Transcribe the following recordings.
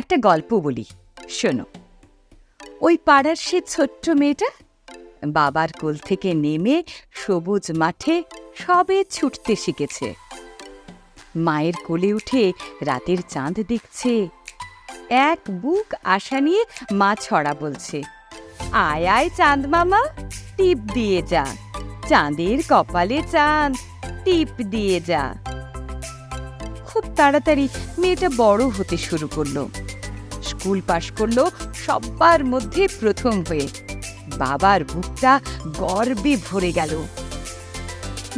একটা গল্প বলি, শোনো। ওই পাড়ার সে ছোট্ট মেয়েটা বাবার কোল থেকে নেমে সবুজ মাঠে সবে ছুটতে শিখেছে। মায়ের কোলে উঠে রাতের চাঁদ দেখছে। এক বুক আশা নিয়ে মা ছড়া বলছে, আয় আয় চাঁদ মামা, টিপ দিয়ে যা, চাঁদের কপালে চাঁদ, টিপ দিয়ে যা। খুব তাড়াতাড়ি মেয়েটা বড় হতে শুরু করলো। স্কুল পাশ করলো সবার মধ্যে প্রথম হয়ে। বাবার বুকটা গর্বে ভরে গেল।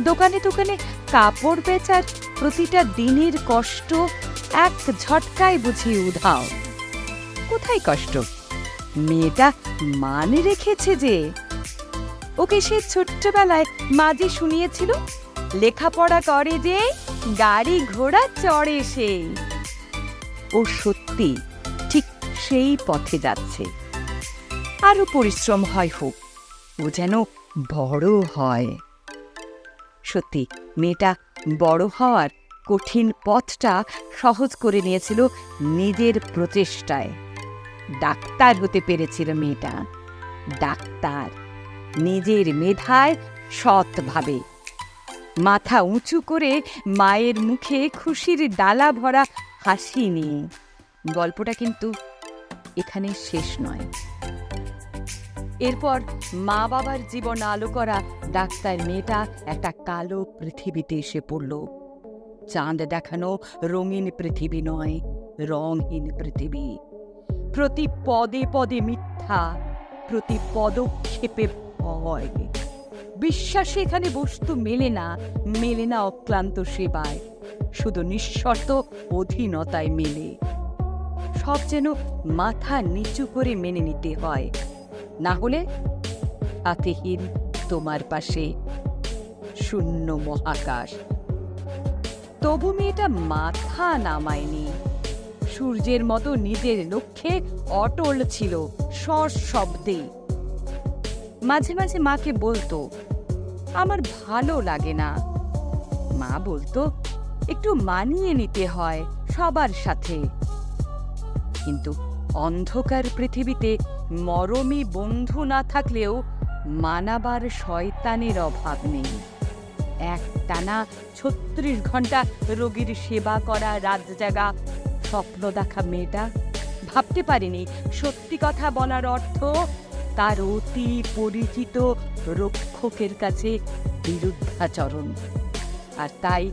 দোকানে দোকানে কাপড় বেচার প্রতিটা দিনের কষ্ট এক ঝটকায় বুঝি উধাও। কোথায় কষ্ট? মেয়েটা মান রেখেছে যে। ওকে সে ছোট্টবেলায় মা যে শুনিয়েছিল, লেখাপড়া করে যে, গাড়ি ঘোড়া চড়ে সে। ও সত্যি ঠিক সেই পথে যাচ্ছে। আরো পরিশ্রম হয় হোক, ও যেন বড় হয়। সত্যি মেয়েটা বড় হওয়ার কঠিন পথটা সহজ করে নিয়েছিল নিজের প্রচেষ্টায়। ডাক্তার হতে পেরেছিল মেয়েটা। ডাক্তার, নিজের মেধায়, সৎভাবে। মাথা উঁচু করে মায়ের মুখে খুশির ডালা ভরা হাসি নিয়ে। গল্পটা কিন্তু এখানে শেষ নয়। এরপর মা বাবার জীবন আলো করা ডাক্তার মেয়েটা একটা কালো পৃথিবীতে এসে পড়ল। চাঁদ দেখানো রঙিন পৃথিবী নয়, রঙহীন পৃথিবী। প্রতি পদে পদে মিথ্যা, প্রতি পদক্ষেপে ভয়। বিশ্বাসে এখানে বস্তু মেলে না, মেলে না অক্লান্ত সেবায়, শুধু নিঃশর্ত অধীনতায় মেলে। সব যেন মাথা নিচু করে মেনে নিতে হয়, না হলে হাতেহীন তোমার পাশে শূন্য মহাকাশ। তবু মেয়েটা মাথা নামায়নি। সূর্যের মতো নিজের লক্ষ্যে অটল ছিল সশব্দে। মাঝে মাঝে মাকে বলতো, আমার ভালো লাগে না। মা বলতো, একটু মানিয়ে নিতে হয় সবার সাথে। কিন্তু অন্ধকার পৃথিবীতে মরমী বন্ধু না থাকলেও মানাবার শয়তানের অভাব নেই। একটানা 36 ঘন্টা রোগীর সেবা করা রাত জাগা স্বপ্ন দেখা মেয়েটা ভাবতে পারেনি সত্যি কথা বলার অর্থ তার অতি পরিচিত রক্ষকের কাছে বিরুদ্ধাচরণ। আর তাই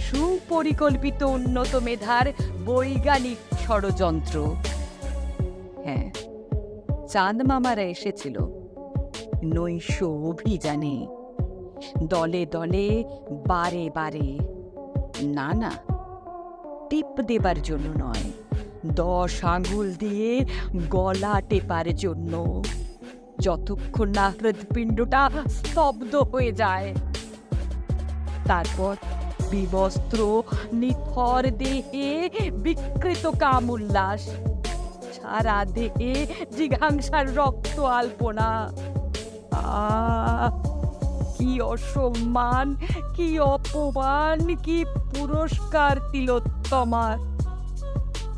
সুপরিকল্পিত উন্নত মেধার বৈজ্ঞানিক ষড়যন্ত্র। হ্যাঁ, চাঁদ মামারা এসেছিল নৈশ অভিযানে, দলে দলে, বারে বারে। না না, টিপ দেবার জন্য নয়, 10 আঙ্গুল দিয়ে গলা টেপার জন্য, যতক্ষণ না হৃৎপিণ্ডটা স্তব্ধ হয়ে যায়। তারপর বিবস্ত্র নিথর দেহে বিকৃত কাম উল্লাস, সারা দেহে জিঘাংসার রক্ত আলপনা। কি অসম্মান, কি অপমান, কি পুরস্কার তিলোত্তমার!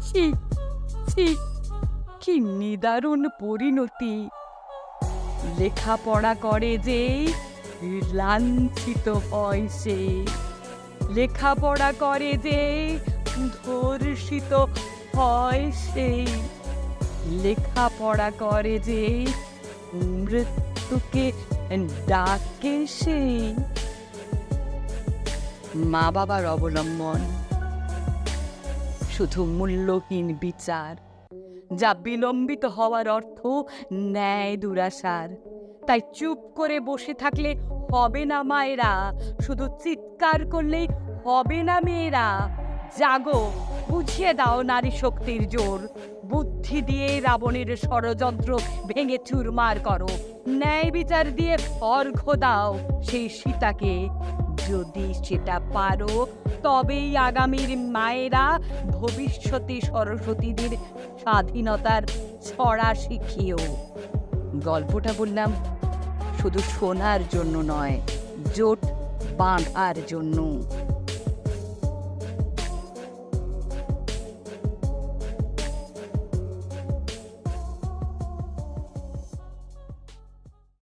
ছি ছি, কি নিদারুণ পরিণতি! লেখাপড়া করে যে লাঞ্ছিত হয় সে, লেখাপড়া করে যে ধর্ষিত হয় সে, লেখাপড়া করে যে মৃত্যুকে ডাকে সে। মা বাবার অবলম্বন শুধু মূল্যহীন বিচার, যা বিলম্বিত হওয়ার অর্থ ন্যায় দুরাশার। তাই চুপ করে বসে থাকলে হবে না মায়েরা, শুধু চিৎকার করলেই হবে না মেয়েরা। জাগো, বুঝিয়ে দাও নারী শক্তির জোর। বুদ্ধি দিয়ে রাবণের ষড়যন্ত্র ভেঙে চুরমার করো। ন্যায় বিচার দিয়ে অর্ঘ্য দাও সেই সীতাকে। যদি সেটা পারো, তবেই আগামীর মায়েরা ভবিষ্যতে সরস্বতীদের স্বাধীনতার ছড়া শিখিও। গল্পটা বললাম শুধু শোনার জন্য নয়, জোট বাঁধার জন্য।